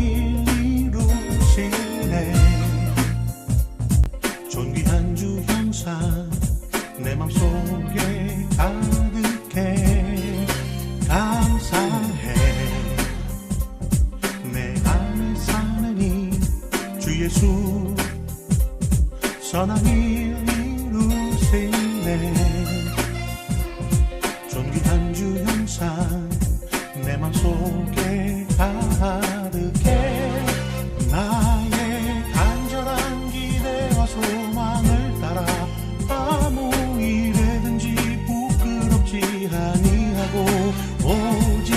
일 이루시네. 존귀한 주 형상 내 맘속에 가득해. 감사해. 내 안에 사는 이 주 예수 선한 일 이루시네. 존귀한 주 형상 내 맘속에 가득해. 나의 간절한 기대와 소망을 따라 아무 일에든지 부끄럽지 아니하고 오직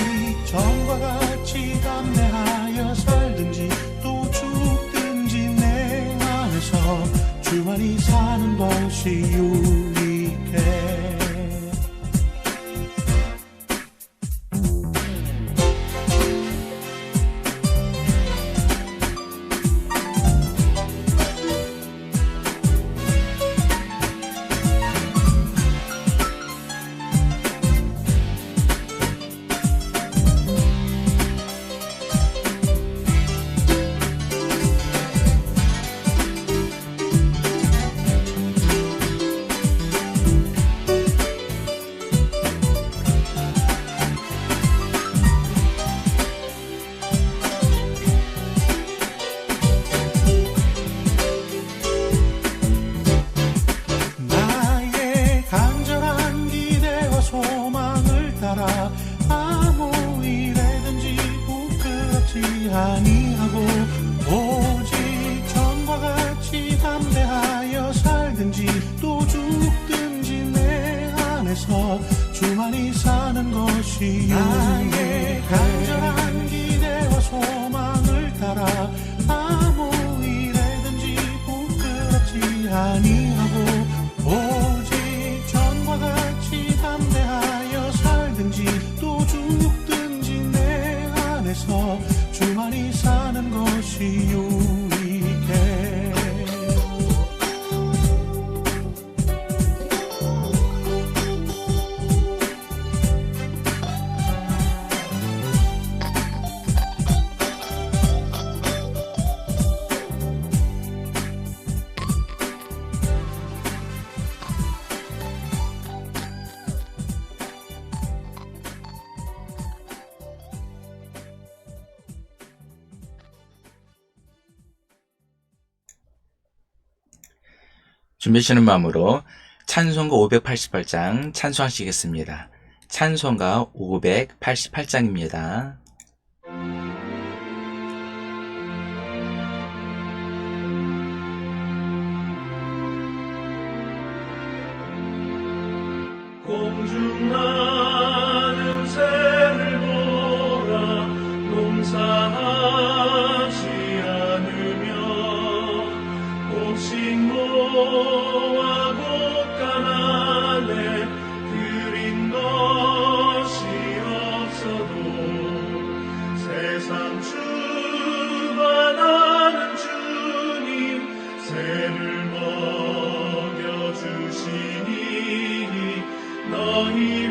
전과 같이 담대하여 살든지 또 죽든지 내 안에서 주만이 사는 것이 유익해. 아무 일에든지 부끄럽지 아니하고 오직 전과 같이 담대하여 살든지 또 죽든지 내 안에서 주만이 사는 것이 나의 간절한 기대와 소망을 따라 아무 일에든지 부끄럽지 아니하고 오직 전과 같이 담대하여 살든지 또 죽든지 내 안에서 주만이 사는 것이 유익해. 준비하시는 마음으로 찬송가 588장 찬송하시겠습니다. 찬송가 588장입니다. 공중 나는 새를 보라. 농사하지 않으며 곡식모아 곡간 안에 들인 것이 없어도 세상 주관하는 주님 새를 먹여주시니 너희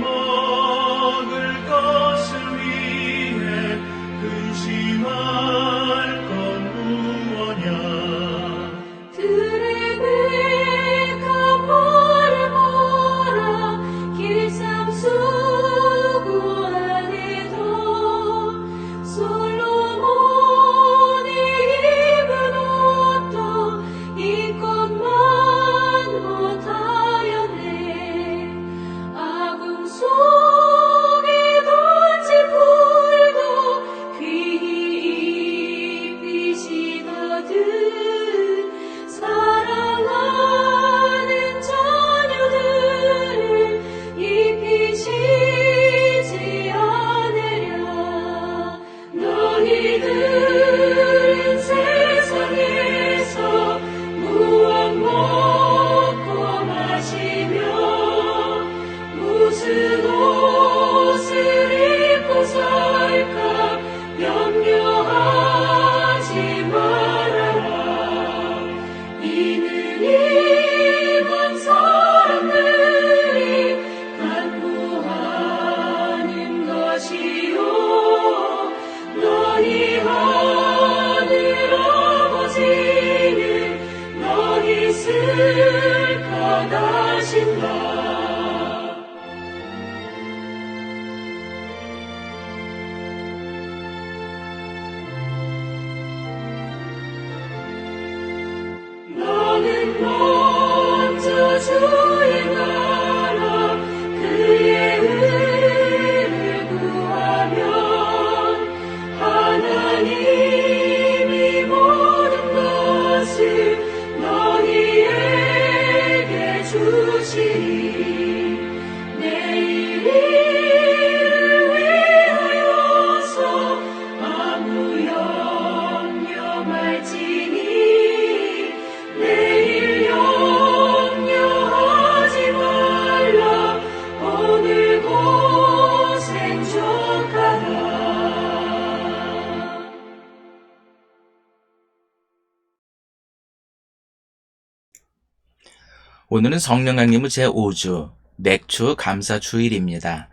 오늘은 성령 강림의 제5주 맥주 감사 주일입니다.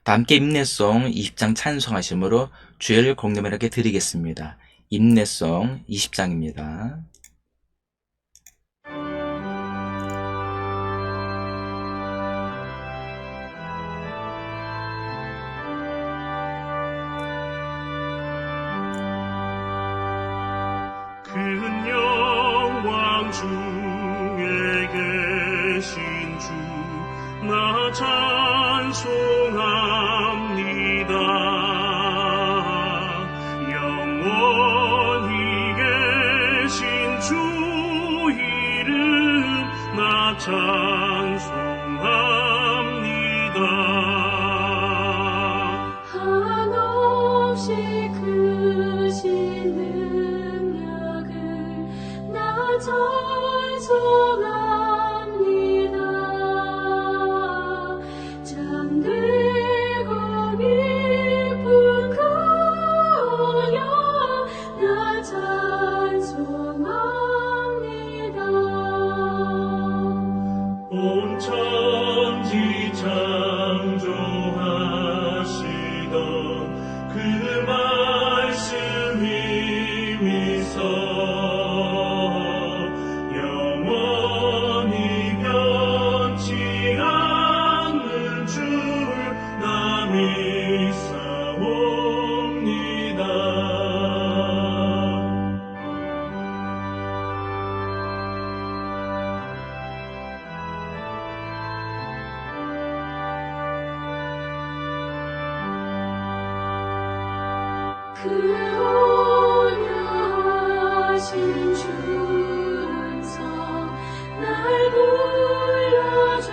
다 함께 임내송 20장 찬송하심으로 주일 공감하게 드리겠습니다. 임내송 20장입니다. 큰 영광 중에 계신 주 나 찬송합니다. 영원히 계신 주 이름 나 찬송합니다. 한없이 크신 능력을 나 찬송합니다. 잠들고 깊은 그 영역 나 찬송합니다. 온 천지 창조하시던 그 말씀 힘이서 영원히 변치 않는 줄 나 믿사옵니다. 그 온유하신 주름서 날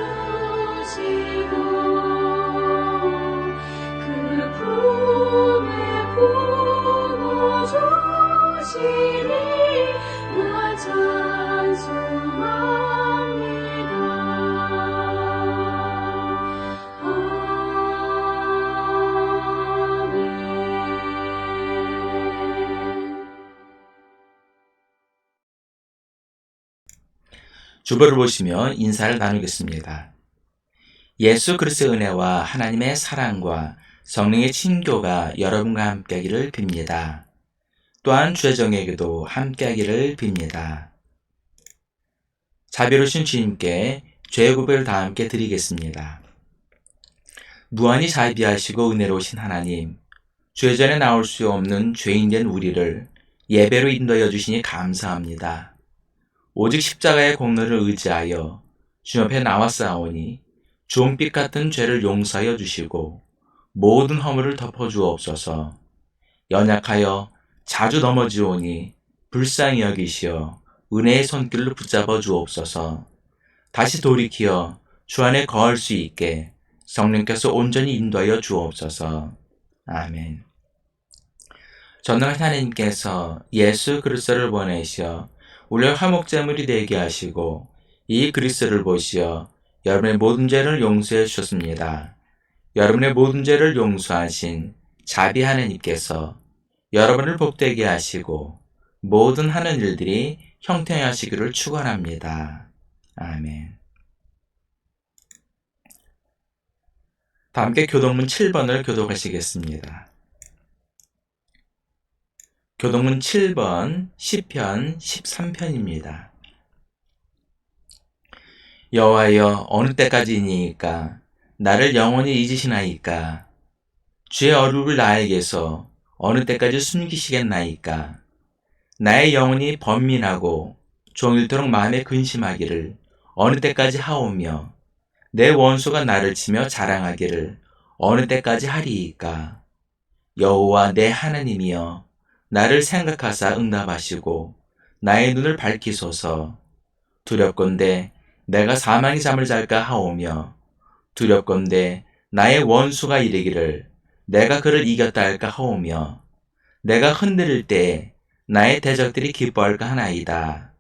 불러주시고 그 품에 품어주시니 나 주보를 보시며 인사를 나누겠습니다. 예수 그리스도의 은혜와 하나님의 사랑과 성령의 친교가 여러분과 함께하기를 빕니다. 또한 주의 정에게도 함께하기를 빕니다. 자비로우신 주님께 죄의 고백을 다 함께 드리겠습니다. 무한히 자비하시고 은혜로우신 하나님, 죄전에 나올 수 없는 죄인된 우리를 예배로 인도하여 주시니 감사합니다. 오직 십자가의 공로를 의지하여 주 옆에 나왔사오니 주홍빛 같은 죄를 용서하여 주시고 모든 허물을 덮어주옵소서. 연약하여 자주 넘어지오니 불쌍히 여기시어 은혜의 손길로 붙잡아 주옵소서. 다시 돌이키어 주 안에 거할 수 있게 성령께서 온전히 인도하여 주옵소서. 아멘. 전능하신 하나님께서 예수 그리스도를 보내시어 우리의 화목제물이 되게 하시고 이 그리스도를 보시어 여러분의 모든 죄를 용서해 주셨습니다. 여러분의 모든 죄를 용서하신 자비 하나님께서 여러분을 복되게 하시고 모든 하는 일들이 형통하시기를 축원합니다. 아멘. 다 함께 교동문 7번을 교독하시겠습니다. 교동문 7번 시편 13편입니다. 여호와여 어느 때까지이니까 나를 영원히 잊으시나이까? 주의 얼굴을 나에게서 어느 때까지 숨기시겠나이까? 나의 영혼이 번민하고 종일토록 마음에 근심하기를 어느 때까지 하오며 내 원수가 나를 치며 자랑하기를 어느 때까지 하리이까? 여호와 내 하나님이여 나를 생각하사 응답하시고 나의 눈을 밝히소서. 두렵건대 내가 사망의 잠을 잘까 하오며 두렵건대 나의 원수가 이르기를 내가 그를 이겼다 할까 하오며 내가 흔들릴 때 나의 대적들이 기뻐할까 하나이다.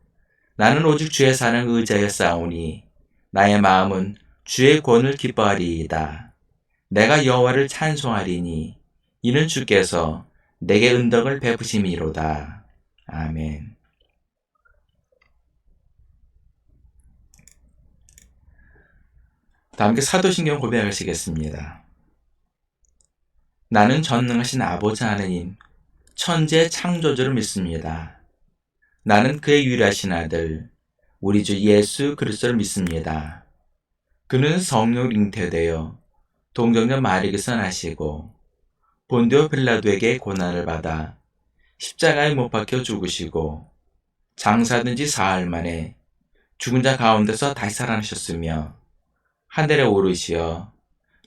나는 오직 주의 사랑을 의지하여 싸우니 나의 마음은 주의 구원을 기뻐하리이다. 내가 여호와를 찬송하리니 이는 주께서 내게 은덕을 베푸심이로다. 아멘. 다 함께 사도신경 고백하시겠습니다. 나는 전능하신 아버지 하느님, 천지의 창조주를 믿습니다. 나는 그의 유일하신 아들, 우리 주 예수 그리스도를 믿습니다. 그는 성령으로 잉태되어 동정녀 마리에게서 나시고 본디오 빌라도에게 고난을 받아 십자가에 못 박혀 죽으시고 장사된 지 사흘 만에 죽은 자 가운데서 다시 살아나셨으며 하늘에 오르시어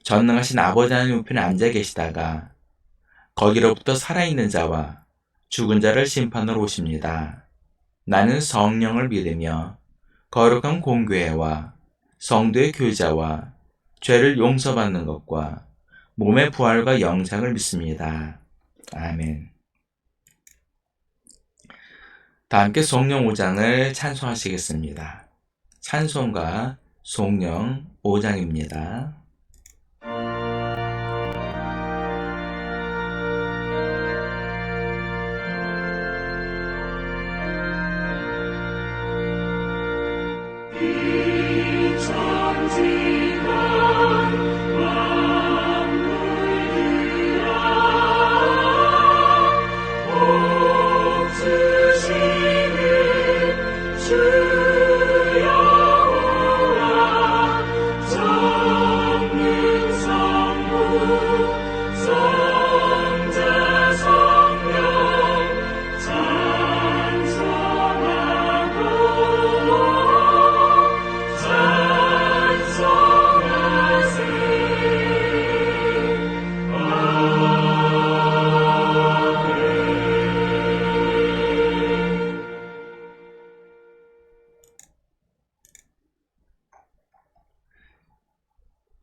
전능하신 아버지 하나님 우편에 앉아 계시다가 거기로부터 살아있는 자와 죽은 자를 심판하러 오십니다. 나는 성령을 믿으며 거룩한 공교회와 성도의 교제와 죄를 용서받는 것과 몸의 부활과 영생을 믿습니다. 아멘. 다 함께 송영 5장을 찬송하시겠습니다. 찬송가 송영 5장입니다.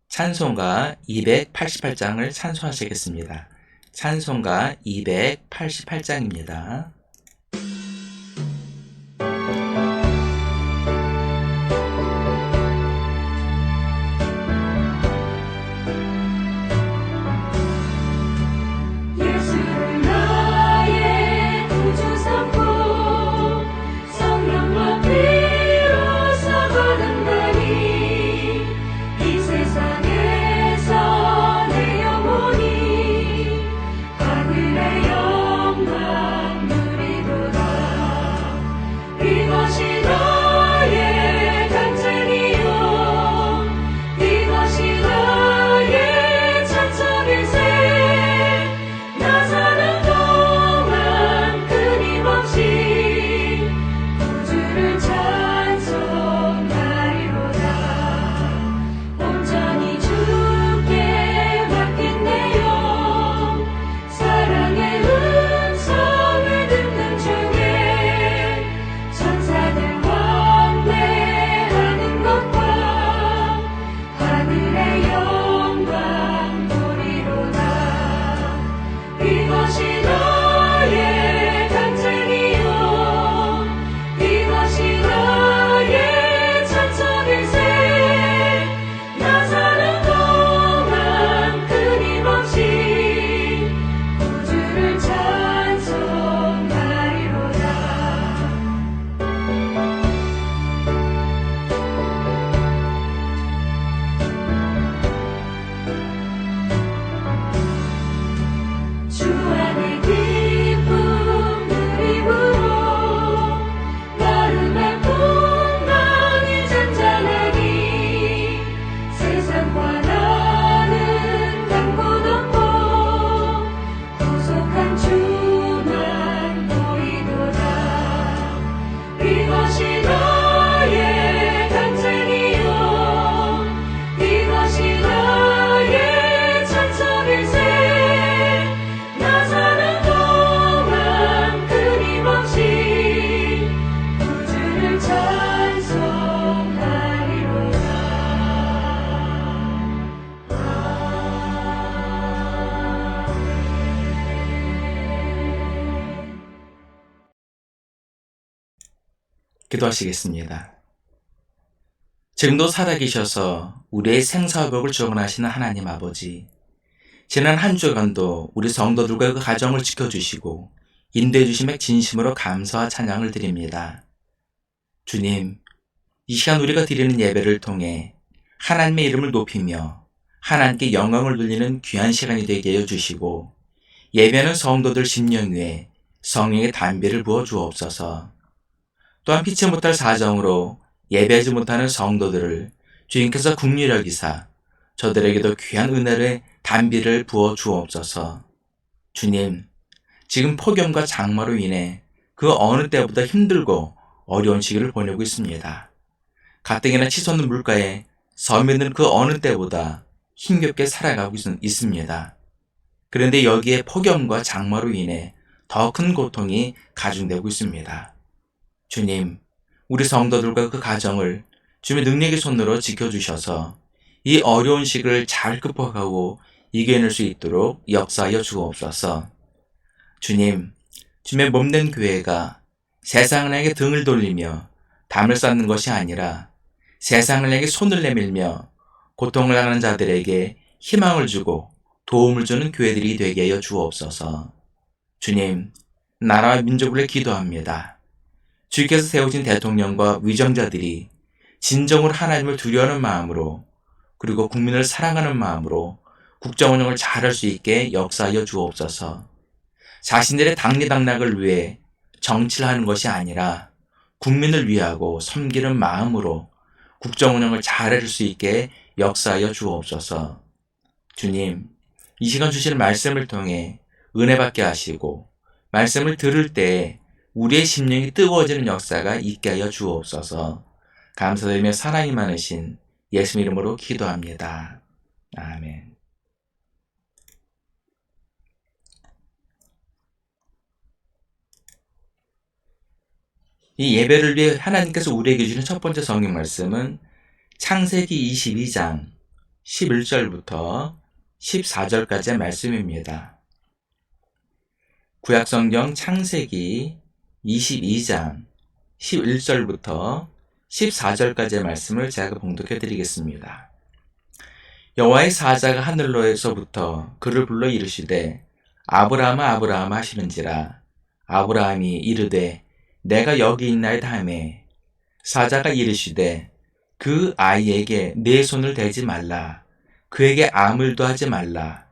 찬송가 288장을 찬송하시겠습니다. 찬송가 288장입니다. 예수를 나의 구주 삼고 성령과 피로써 거듭나니 이 세상에서 내 영혼이 하늘의 영광 누리도다. 이것이 나의 간증이요 이것이 나의 찬송일세. 나 사는 동안 끊임없이 구주를 찬송하리로다. 온전히 주께 맡긴 내 영 사랑의 음성을 듣는 중에 천사들 왕래하는 것과 하늘의 영광 보리로다. 이것이 나의 간증이요 이것이 나의 찬송일세. 나 사는 동안 끊임없이 구주를 찬송하리로다. 주 안의 기쁨 누림으로 마음의 풍랑이 잔잔하니 세상과 나는 간 곳 없고 구속한 주만 보이도다. 이것이 나의 간증이요 이것이 나의 찬송일세. 나 사는 동안 끊임없이 구주를 찬송하리로다. 기도하시겠습니다. 지금도 살아계셔서 우리의 생사복을 주관하시는 하나님 아버지, 지난 한 주간도 우리 성도들과 그 가정을 지켜주시고 인도해 주심에 진심으로 감사와 찬양을 드립니다. 주님, 이 시간 우리가 드리는 예배를 통해 하나님의 이름을 높이며 하나님께 영광을 돌리는 귀한 시간이 되게 해 주시고, 예배하는 성도들 심령 위에 성령의 담비를 부어 주옵소서. 또한 피치 못할 사정으로 예배하지 못하는 성도들을 주님께서 긍휼히 여기사 저들에게도 귀한 은혜의 담비를 부어 주옵소서. 주님, 지금 폭염과 장마로 인해 그 어느 때보다 힘들고 어려운 시기를 보내고 있습니다. 가뜩이나 치솟는 물가에 서민들은 그 어느 때보다 힘겹게 살아가고 있습니다. 그런데 여기에 폭염과 장마로 인해 더 큰 고통이 가중되고 있습니다. 주님, 우리 성도들과 그 가정을 주님의 능력의 손으로 지켜주셔서 이 어려운 시기를 잘 극복하고 이겨낼 수 있도록 역사하여 주옵소서. 주님, 주님의 몸된 교회가 세상을 향해 등을 돌리며 담을 쌓는 것이 아니라 세상을 향해 손을 내밀며 고통을 하는 자들에게 희망을 주고 도움을 주는 교회들이 되게 하여 주옵소서. 주님, 나라와 민족을 위해 기도합니다. 주께서 세우신 대통령과 위정자들이 진정으로 하나님을 두려워하는 마음으로, 그리고 국민을 사랑하는 마음으로 국정 운영을 잘할 수 있게 역사하여 주옵소서. 자신들의 당리당락을 위해 정치를 하는 것이 아니라 국민을 위하고 섬기는 마음으로 국정 운영을 잘할 수 있게 역사하여 주옵소서. 주님, 이 시간 주시는 말씀을 통해 은혜 받게 하시고 말씀을 들을 때 우리의 심령이 뜨거워지는 역사가 있게 하여 주옵소서. 감사드리며 사랑이 많으신 예수 이름으로 기도합니다. 아멘. 이 예배를 위해 하나님께서 우리에게 주신 첫 번째 성경 말씀은 창세기 22장 11절부터 14절까지의 말씀입니다. 구약성경 창세기 22장 11절부터 14절까지의 말씀을 제가 봉독해 드리겠습니다. 여호와의 사자가 하늘로에서부터 그를 불러 이르시되 아브라함아 아브라함 하시는지라. 아브라함이 이르되 내가 여기 있나이다 하매 사자가 이르시되 그 아이에게 내 손을 대지 말라. 그에게 아무 일도 하지 말라.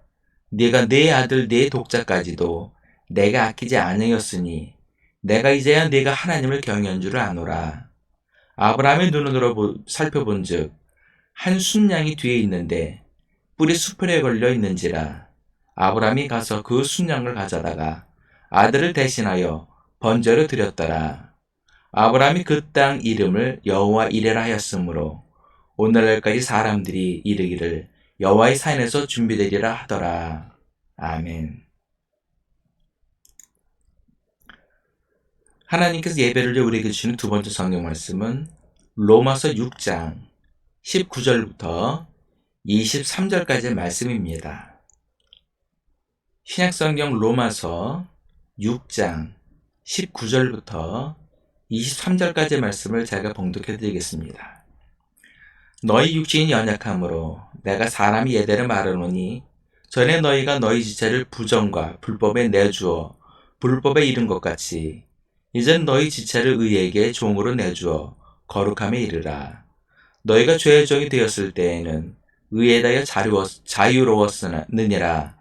네가 내 아들 내 독자까지도 내가 아끼지 아니하였으니 내가 이제야 네가 하나님을 경외한 줄을 아노라. 아브라함의 눈으로 살펴본즉 한 순양이 뒤에 있는데 뿔이 수풀에 걸려 있는지라. 아브라함이 가서 그 순양을 가져다가 아들을 대신하여 번제로 드렸더라. 아브라함이 그 땅 이름을 여호와 이레라 하였으므로 오늘날까지 사람들이 이르기를 여호와의 산에서 준비되리라 하더라. 아멘. 하나님께서 예배를 위해 우리에게 주시는 두 번째 성경 말씀은 로마서 6장 19절부터 23절까지의 말씀입니다. 신약성경 로마서 6장 19절부터 23절까지의 말씀을 제가 봉독해 드리겠습니다. 너희 육신이 연약함으로 내가 사람이 예대를 말하노니 전에 너희가 너희 지체를 부정과 불법에 내주어 불법에 이른 것 같이 이젠 너희 지체를 의에게 종으로 내주어 거룩함에 이르라. 너희가 죄의 종이 되었을 때에는 의에 대하여 자유로웠느니라.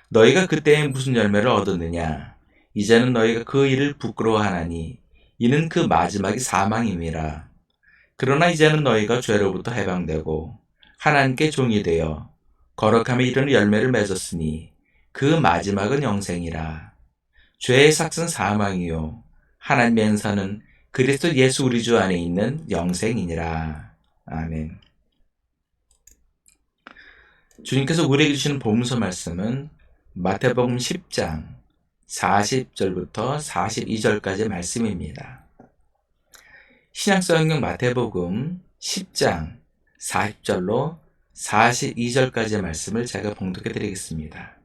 너희가 그때에 무슨 열매를 얻었느냐. 이제는 너희가 그 일을 부끄러워하나니 이는 그 마지막이 사망임이라. 그러나 이제는 너희가 죄로부터 해방되고 하나님께 종이 되어 거룩함에 이르는 열매를 맺었으니 그 마지막은 영생이라. 죄의 삭은 사망이요 하나님의 은사는 그리스도 예수 우리 주 안에 있는 영생이니라. 아멘. 주님께서 우리에게 주시는 복음서 말씀은 마태복음 10장 40절부터 42절까지의 말씀입니다. 신약성경 마태복음 10장 40절로 42절까지의 말씀을 제가 봉독해 드리겠습니다.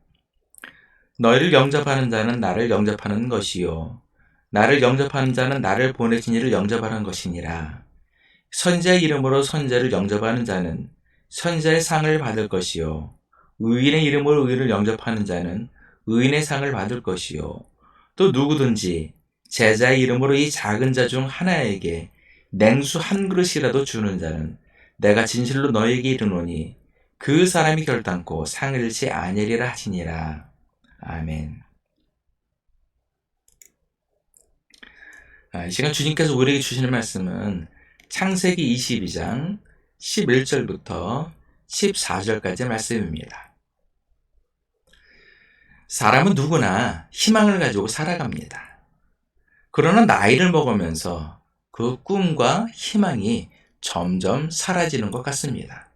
너희를 영접하는 자는 나를 영접하는 것이요 나를 영접하는 자는 나를 보내신 이를 영접하는 것이니라. 선지자의 이름으로 선지자를 영접하는 자는 선지자의 상을 받을 것이요 의인의 이름으로 의인을 영접하는 자는 의인의 상을 받을 것이요 또 누구든지 제자의 이름으로 이 작은 자 중 하나에게 냉수 한 그릇이라도 주는 자는 내가 진실로 너에게 이르노니 그 사람이 결단코 상을 잃지 아니리라 하시니라. 아멘. 이 시간 주님께서 우리에게 주시는 말씀은 창세기 22장 11절부터 14절까지의 말씀입니다. 사람은 누구나 희망을 가지고 살아갑니다. 그러나 나이를 먹으면서 그 꿈과 희망이 점점 사라지는 것 같습니다.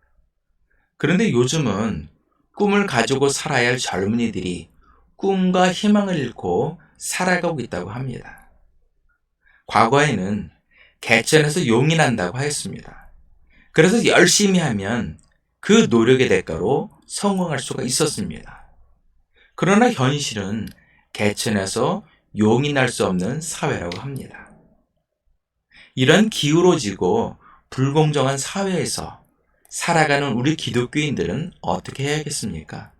그런데 요즘은 꿈을 가지고 살아야 할 젊은이들이 꿈과 희망을 잃고 살아가고 있다고 합니다. 과거에는 개천에서 용이 난다고 하였습니다. 그래서 열심히 하면 그 노력의 대가로 성공할 수가 있었습니다. 그러나 현실은 개천에서 용이 날 수 없는 사회라고 합니다. 이런 기울어지고 불공정한 사회에서 살아가는 우리 기독교인들은 어떻게 해야겠습니까?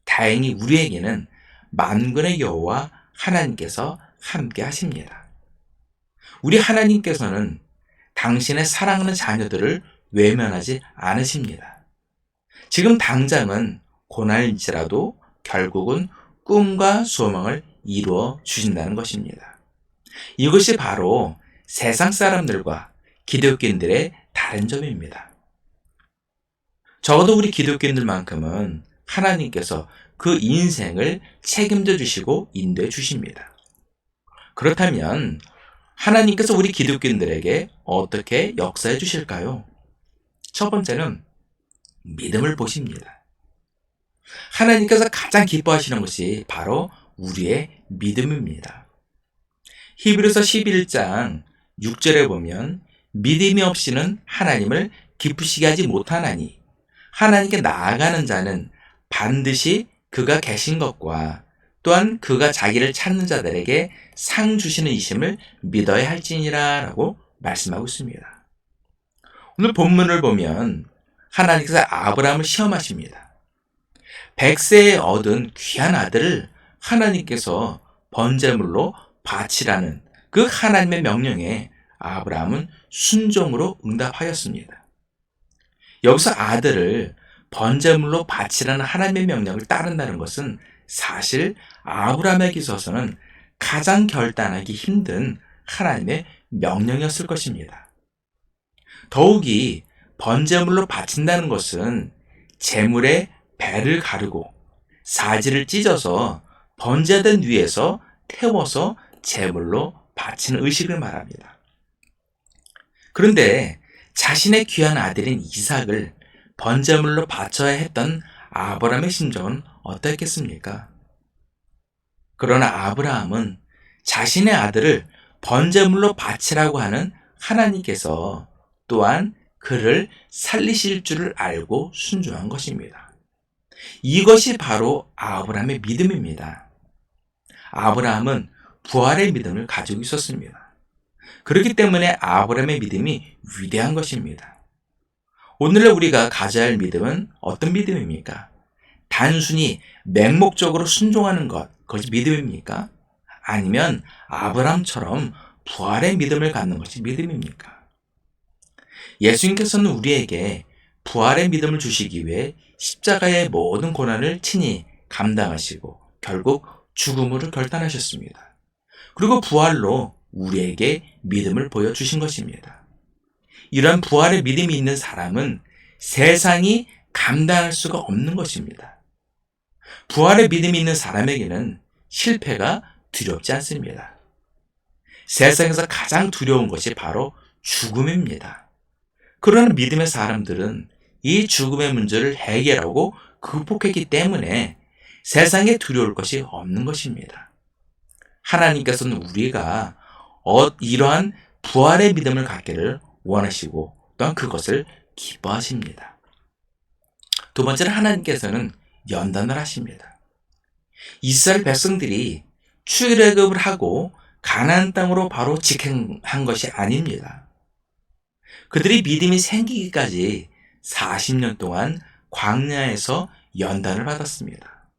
다행히 우리에게는 만군의 여호와 하나님께서 함께 하십니다. 우리 하나님께서는 당신의 사랑하는 자녀들을 외면하지 않으십니다. 지금 당장은 고난일지라도 결국은 꿈과 소망을 이루어 주신다는 것입니다. 이것이 바로 세상 사람들과 기독교인들의 다른 점입니다. 적어도 우리 기독교인들만큼은 하나님께서 그 인생을 책임져 주시고 인도해 주십니다. 그렇다면 하나님께서 우리 기독교인들에게 어떻게 역사해 주실까요? 첫 번째는 믿음을 보십니다. 하나님께서 가장 기뻐하시는 것이 바로 우리의 믿음입니다. 히브리서 11장 6절에 보면 믿음이 없이는 하나님을 기쁘시게 하지 못하나니 하나님께 나아가는 자는 반드시 그가 계신 것과 또한 그가 자기를 찾는 자들에게 상 주시는 이심을 믿어야 할지니라 라고 말씀하고 있습니다. 오늘 본문을 보면 하나님께서 아브라함을 시험하십니다. 100세에 얻은 귀한 아들을 하나님께서 번제물로 바치라는 그 하나님의 명령에 아브라함은 순종으로 응답하였습니다. 여기서 아들을 번제물로 바치라는 하나님의 명령을 따른다는 것은 사실 아브라함에게 있어서는 가장 결단하기 힘든 하나님의 명령이었을 것입니다. 더욱이 번제물로 바친다는 것은 제물의 배를 가르고 사지를 찢어서 번제된 위에서 태워서 제물로 바치는 의식을 말합니다. 그런데 자신의 귀한 아들인 이삭을 번제물로 바쳐야 했던 아브라함의 심정은 어떻겠습니까? 그러나 아브라함은 자신의 아들을 번제물로 바치라고 하는 하나님께서 또한 그를 살리실 줄을 알고 순종한 것입니다. 이것이 바로 아브라함의 믿음입니다. 아브라함은 부활의 믿음을 가지고 있었습니다. 그렇기 때문에 아브라함의 믿음이 위대한 것입니다. 오늘날 우리가 가져야 할 믿음은 어떤 믿음입니까? 단순히 맹목적으로 순종하는 것, 그것이 믿음입니까? 아니면 아브라함처럼 부활의 믿음을 갖는 것이 믿음입니까? 예수님께서는 우리에게 부활의 믿음을 주시기 위해 십자가의 모든 고난을 친히 감당하시고 결국 죽음으로 결단하셨습니다. 그리고 부활로 우리에게 믿음을 보여주신 것입니다. 이러한 부활의 믿음이 있는 사람은 세상이 감당할 수가 없는 것입니다. 부활의 믿음이 있는 사람에게는 실패가 두렵지 않습니다. 세상에서 가장 두려운 것이 바로 죽음입니다. 그러나 믿음의 사람들은 이 죽음의 문제를 해결하고 극복했기 때문에 세상에 두려울 것이 없는 것입니다. 하나님께서는 우리가 이러한 부활의 믿음을 갖기를 원하시고 또한 그것을 기뻐하십니다. 두 번째는 하나님께서는 연단을 하십니다. 이스라엘 백성들이 출애굽을 하고 가나안 땅으로 바로 직행한 것이 아닙니다. 그들이 믿음이 생기기까지 40년 동안 광야에서 연단을 받았습니다.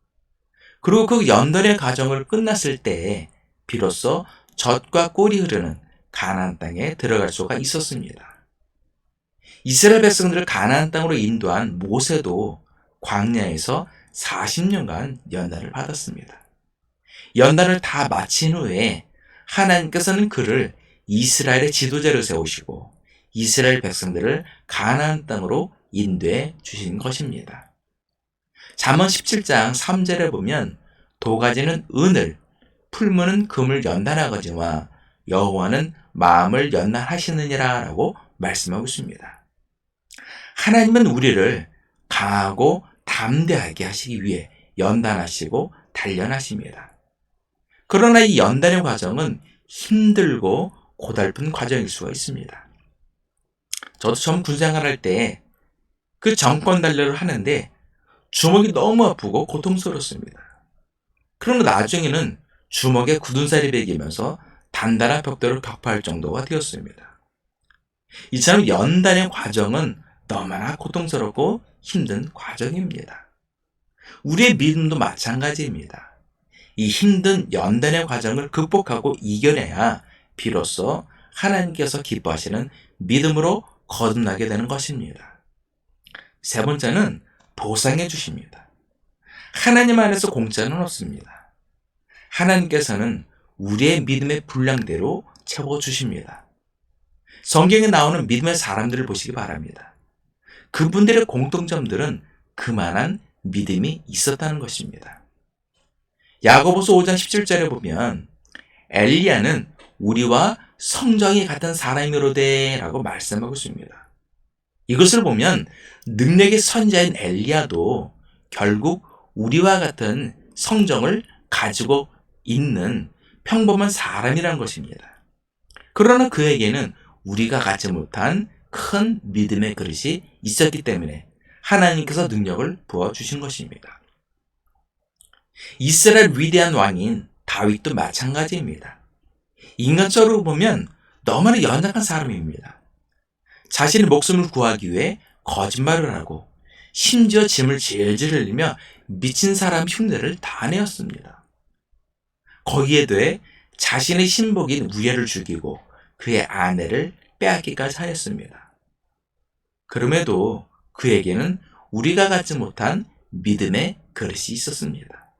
그리고 그 연단의 과정을 끝났을 때 비로소 젖과 꿀이 흐르는 가나안 땅에 들어갈 수가 있었습니다. 이스라엘 백성들을 가나안 땅으로 인도한 모세도 광야에서 40년간 연단을 받았습니다. 연단을 다 마친 후에 하나님께서는 그를 이스라엘의 지도자로 세우시고 이스라엘 백성들을 가나안 땅으로 인도해 주신 것입니다. 잠언 17장 3절에 보면 도가지는 은을, 풀무는 금을 연단하거니와 여호와는 마음을 연단하시느니라 라고 말씀하고 있습니다. 하나님은 우리를 강하고 담대하게 하시기 위해 연단하시고 단련하십니다. 그러나 이 연단의 과정은 힘들고 고달픈 과정일 수가 있습니다. 저도 처음 군생활할 때 그 정권 단련을 하는데 주먹이 너무 아프고 고통스럽습니다. 그러나 나중에는 주먹에 굳은 살이 배기면서 단단한 벽돌을 격파할 정도가 되었습니다. 이처럼 연단의 과정은 너무나 고통스럽고 힘든 과정입니다. 우리의 믿음도 마찬가지입니다. 이 힘든 연단의 과정을 극복하고 이겨내야 비로소 하나님께서 기뻐하시는 믿음으로 거듭나게 되는 것입니다. 세 번째는 보상해 주십니다. 하나님 안에서 공짜는 없습니다. 하나님께서는 우리의 믿음의 분량대로 채워주십니다. 성경에 나오는 믿음의 사람들을 보시기 바랍니다. 그분들의 공통점들은 그만한 믿음이 있었다는 것입니다. 야고보서 5장 17절에 보면 엘리야는 우리와 성정이 같은 사람이로되 라고 말씀하고 있습니다. 이것을 보면 능력의 선지자인 엘리야도 결국 우리와 같은 성정을 가지고 있는 평범한 사람이란 것입니다. 그러나 그에게는 우리가 갖지 못한 큰 믿음의 그릇이 있었기 때문에 하나님께서 능력을 부어주신 것입니다. 이스라엘 위대한 왕인 다윗도 마찬가지입니다. 인간적으로 보면 너무나 연약한 사람입니다. 자신의 목숨을 구하기 위해 거짓말을 하고 심지어 짐을 질질 흘리며 미친 사람 흉내를 다 내었습니다. 거기에 더해 자신의 신복인 우리엘을 죽이고 그의 아내를 빼앗기까지 하였습니다. 그럼에도 그에게는 우리가 갖지 못한 믿음의 그릇이 있었습니다.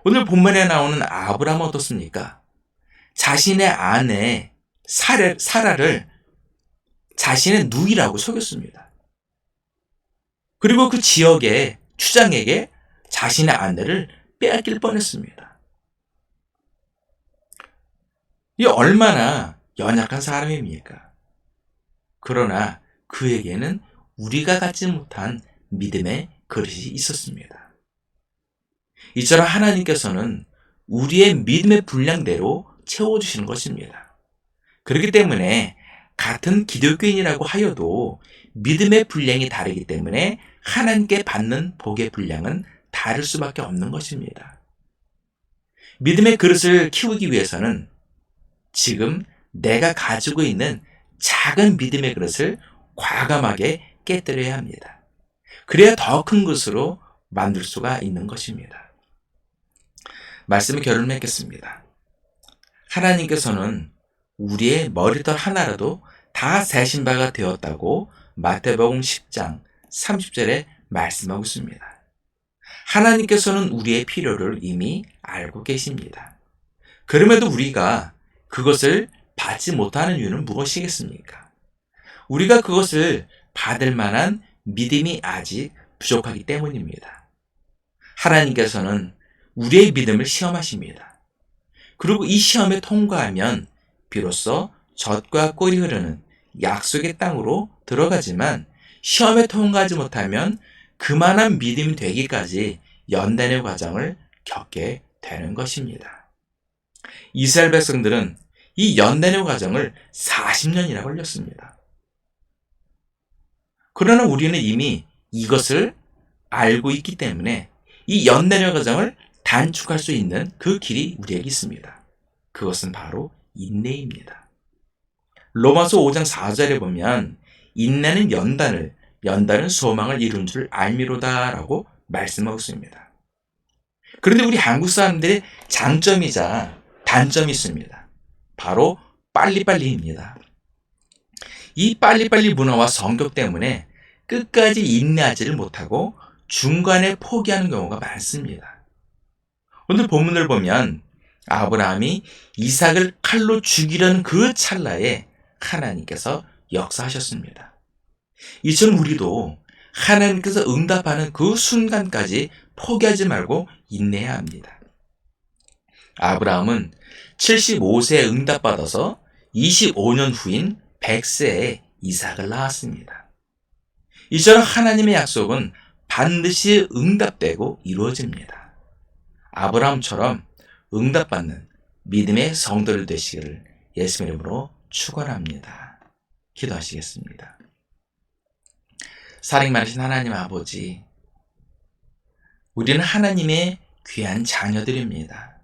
오늘 본문에 나오는 아브라함은 어떻습니까? 자신의 아내 사라를 자신의 누이라고 속였습니다. 그리고 그 지역의 추장에게 자신의 아내를 빼앗길 뻔했습니다. 이 얼마나 연약한 사람입니까? 그러나 그에게는 우리가 갖지 못한 믿음의 그릇이 있었습니다. 이처럼 하나님께서는 우리의 믿음의 분량대로 채워주시는 것입니다. 그렇기 때문에 같은 기독교인이라고 하여도 믿음의 분량이 다르기 때문에 하나님께 받는 복의 분량은 다를 수밖에 없는 것입니다. 믿음의 그릇을 키우기 위해서는 지금 내가 가지고 있는 작은 믿음의 그릇을 과감하게 깨뜨려야 합니다. 그래야 더 큰 것으로 만들 수가 있는 것입니다. 말씀을 결론 맺겠습니다. 하나님께서는 우리의 머리털 하나라도 다 세신 바가 되었다고 마태복음 10장 30절에 말씀하고 있습니다. 하나님께서는 우리의 필요를 이미 알고 계십니다. 그럼에도 우리가 그것을 받지 못하는 이유는 무엇이겠습니까? 우리가 그것을 받을 만한 믿음이 아직 부족하기 때문입니다. 하나님께서는 우리의 믿음을 시험하십니다. 그리고 이 시험에 통과하면 비로소 젖과 꿀이 흐르는 약속의 땅으로 들어가지만 시험에 통과하지 못하면 그만한 믿음이 되기까지 연단의 과정을 겪게 되는 것입니다. 이스라엘 백성들은 이 연단의 과정을 40년이나 걸렸습니다. 그러나 우리는 이미 이것을 알고 있기 때문에 이 연단의 과정을 단축할 수 있는 그 길이 우리에게 있습니다. 그것은 바로 인내입니다. 로마서 5장 4절에 보면 인내는 연단은 소망을 이룬 줄 알미로다 라고 말씀하고 있습니다. 그런데 우리 한국 사람들의 장점이자 단점이 있습니다. 바로 빨리빨리입니다. 이 빨리빨리 문화와 성격 때문에 끝까지 인내하지를 못하고 중간에 포기하는 경우가 많습니다. 오늘 본문을 보면 아브라함이 이삭을 칼로 죽이려는 그 찰나에 하나님께서 역사하셨습니다. 이처럼 우리도 하나님께서 응답하는 그 순간까지 포기하지 말고 인내해야 합니다. 아브라함은 75세에 응답받아서 25년 후인 100세에 이삭을 낳았습니다. 이처럼 하나님의 약속은 반드시 응답되고 이루어집니다. 아브라함처럼 응답받는 믿음의 성도를 되시기를 예수님 이름으로 축원합니다. 기도하시겠습니다. 사랑 많으신 하나님 아버지, 우리는 하나님의 귀한 자녀들입니다.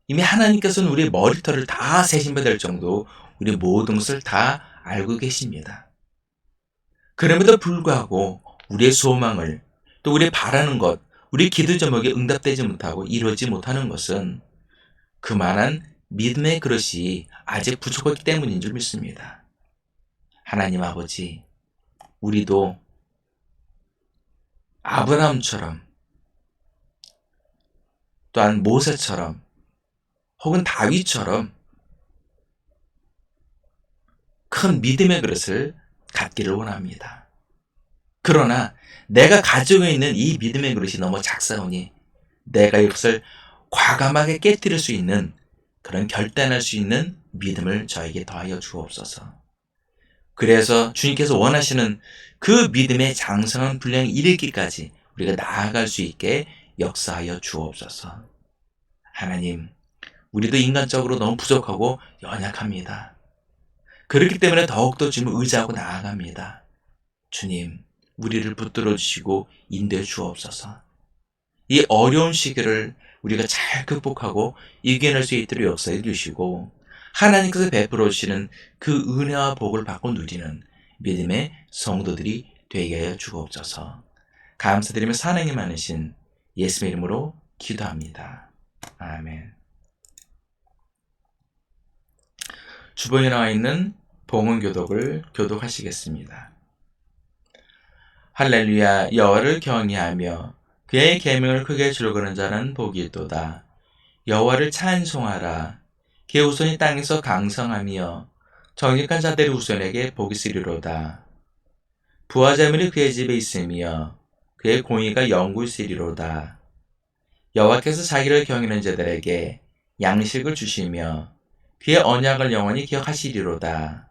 이미 하나님께서는 우리 머리털을 다 세심받을 정도 우리 모든 것을 다 알고 계십니다. 그럼에도 불구하고 우리의 소망을, 또 우리 바라는 것, 우리 기도 제목이 응답되지 못하고 이루어지지 못하는 것은 그만한 믿음의 그릇이 아직 부족하기 때문인 줄 믿습니다. 하나님 아버지, 우리도 아브라함처럼, 또한 모세처럼, 혹은 다윗처럼 큰 믿음의 그릇을 갖기를 원합니다. 그러나 내가 가지고 있는 이 믿음의 그릇이 너무 작사오니 내가 이것을 과감하게 깨뜨릴 수 있는, 그런 결단할 수 있는 믿음을 저에게 더하여 주옵소서. 그래서 주님께서 원하시는 그 믿음의 장성한 분량이 이르기까지 우리가 나아갈 수 있게 역사하여 주옵소서. 하나님, 우리도 인간적으로 너무 부족하고 연약합니다. 그렇기 때문에 더욱더 주님을 의지하고 나아갑니다. 주님, 우리를 붙들어 주시고 인도해 주옵소서. 이 어려운 시기를 우리가 잘 극복하고 이겨낼 수 있도록 역사해 주시고, 하나님께서 베풀어 주시는 그 은혜와 복을 받고 누리는 믿음의 성도들이 되게 하여 주옵소서. 감사드리며 사랑이 많으신 예수의 이름으로 기도합니다. 아멘. 주번에 나와 있는 봉헌교독을 교독하시겠습니다. 할렐루야. 여호와를 경외하며 그의 계명을 크게 즐거는 자는 복이 있도다. 여호와를 찬송하라. 그의 후손이 땅에서 강성하며 정직한 자들의 후손에게 복이 있으리로다. 부하자들이 그의 집에 있으며 그의 공의가 영구히 있으리로다. 여호와께서 자기를 경외하는 자들에게 양식을 주시며 그의 언약을 영원히 기억하시리로다.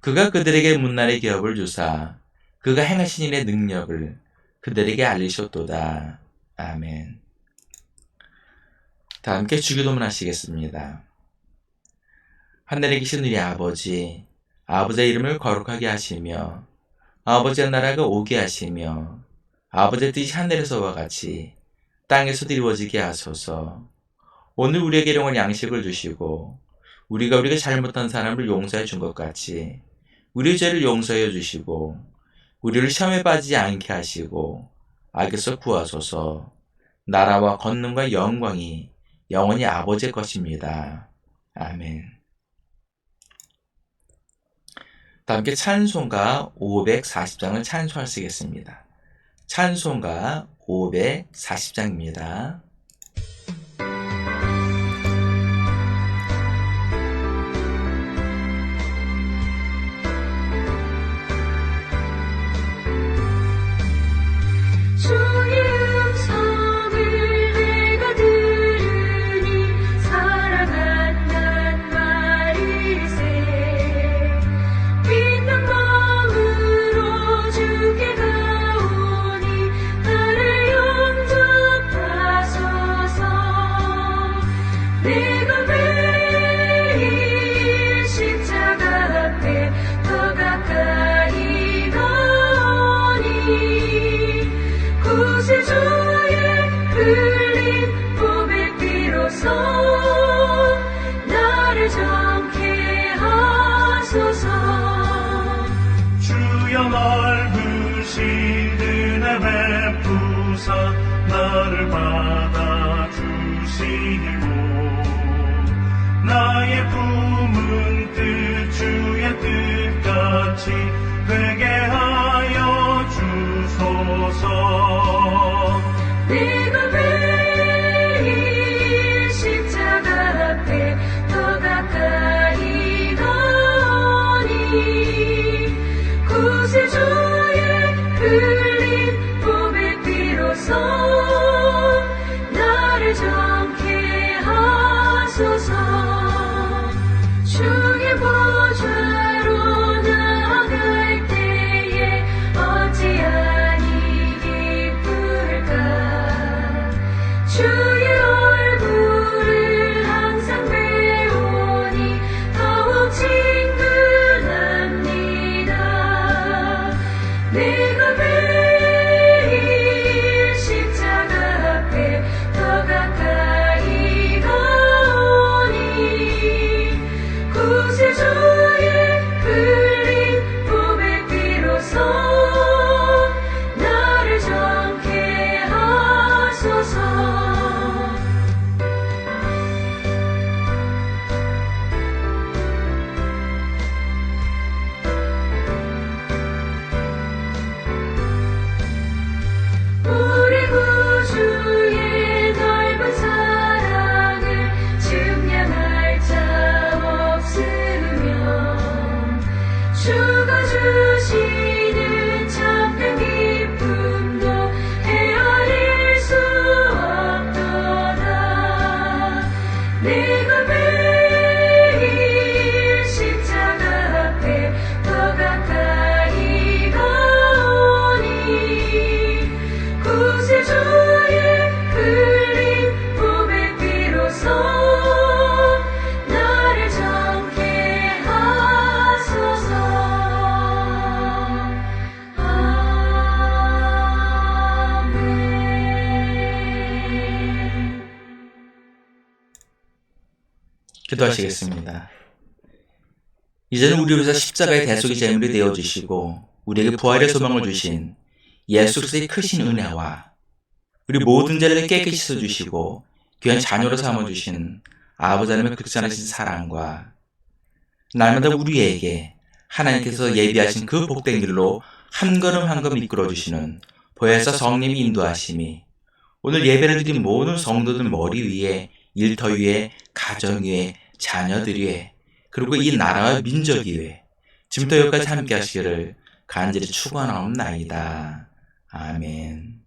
그가 그들에게 문날의 기업을 주사 그가 행하신 일의 능력을 그들에게 알리셨도다. 아멘. 다 함께 주기도문 하시겠습니다. 하늘에 계신 우리 아버지, 아버지의 이름을 거룩하게 하시며 아버지의 나라가 오게 하시며 아버지의 뜻이 하늘에서와 같이 땅에서도 이루어지게 하소서. 오늘 우리에게 일용할 양식을 주시고 우리가 잘못한 사람을 용서해 준 것 같이 우리 죄를 용서해 주시고 우리를 시험에 빠지지 않게 하시고 악에서 구하소서. 나라와 권능과 영광이 영원히 아버지의 것입니다. 아멘. 다 함께 찬송가 540장을 찬송하시겠습니다. 찬송가 540장입니다. 주의 음성을 내가 들으니 사랑한단 말일세. 믿는 마음으로 주께 가오니 나를 용접하소서. 내가 매일 십자가 앞에 더 가까이 가오니 구세주의 흘린 보배 피로써 나를 정케 하소서. 주여 넓으신 은혜 베푸사 나를 받아주시고 나의 품은 뜻 주의 뜻 같이 되게 하여 주소서. 내가 매일 십자가 앞에 더 가까이 가오니 구세주의 흘린 보배 피로써 나를 정케 하소서. 주의 보좌로 나아갈 때에 어찌하니 기쁠까. 주의 얼굴을 항상 배우니 더욱 친근합니다. 내가 매일 십자가 앞에 더 가까이 가오니 구세주의 흘린 보배 피로써 나를 정케 하소서. 우리 구주의 넓은 사랑을 증량할 자 없으며 주가 주시는 참된 기쁨도 헤아릴 수 없도다. 내가 매일 십자가 앞에 더 가까이 가오니 구세주의 흘린 보배 피로써 나를 정케 하소서. 아멘. 기도하시겠습니다. 이제는 우리 위해서 십자가의 대속의 제물이 되어주시고 우리에게 부활의 소망을 주신 예수 그리스도의 크신 은혜와 우리 모든 죄를 깨끗이 씻어주시고 귀한 자녀로 삼아주신 아버지 하나님의 극찬하신 사랑과 날마다 우리에게 하나님께서 예비하신 그 복된 길로 한 걸음 한 걸음 이끌어주시는 보혜사 성령의 인도하심이 오늘 예배를 드린 모든 성도들 머리 위에, 일터 위에, 가정 위에, 자녀들 위에, 그리고 이 나라와 민족 위에 지금부터 여기까지 함께 하시기를 간절히 축원하옵나이다. 아멘.